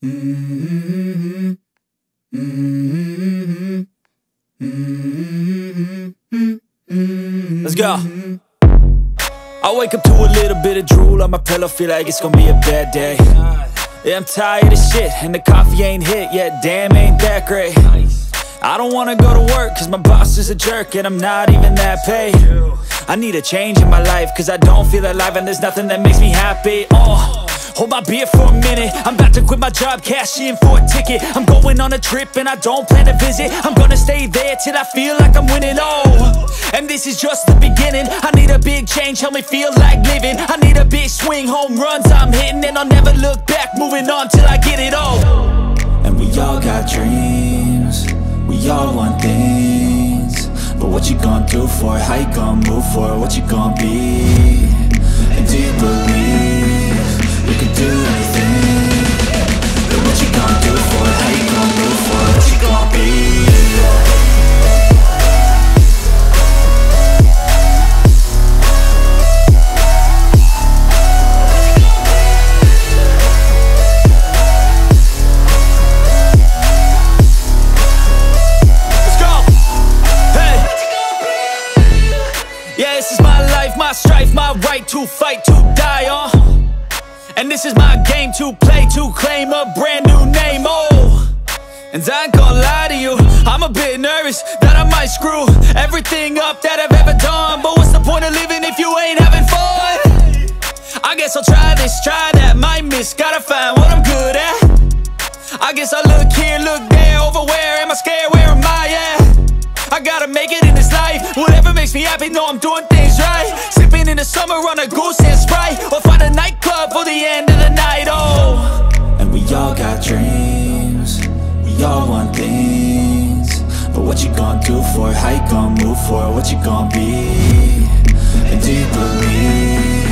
Let's go. I wake up to a little bit of drool on my pillow, feel like it's gonna be a bad day. Yeah, I'm tired of shit, and the coffee ain't hit yet, damn, ain't that great. I don't wanna go to work, cause my boss is a jerk, and I'm not even that paid. I need a change in my life, cause I don't feel alive, and there's nothing that makes me happy. Hold my beer for a minute, I'm about to quit my job, cash in for a ticket. I'm going on a trip and I don't plan to visit. I'm gonna stay there till I feel like I'm winning, and this is just the beginning. I need a big change, help me feel like living. I need a big swing, home runs I'm hitting, and I'll never look back, moving on till I get it all. And we all got dreams, we all want things, but what you gonna do for it? How you gonna move for it? What you gonna be? And do you believe you can do anything? But what you gonna do for it? How you gonna move for it? What you gonna be? Let's go! Hey! Yeah, this is my life, my strife, my right to fight, to die on. And this is my game to play, to claim a brand new name, And I ain't gonna lie to you, I'm a bit nervous that I might screw everything up that I've ever done. But what's the point of living if you ain't having fun? I guess I'll try this, try that, might miss, gotta find what I'm good at. I guess I look here, look there, over where am I scared, where am I at? I gotta make it in this life, whatever makes me happy, know I'm doing things right. Sipping in the summer on a goose and Sprite, or find a nightclub for the end of the night, And we all got dreams, we all want things, but what you gonna do for it? How you gonna move for it? What you gonna be? And do you believe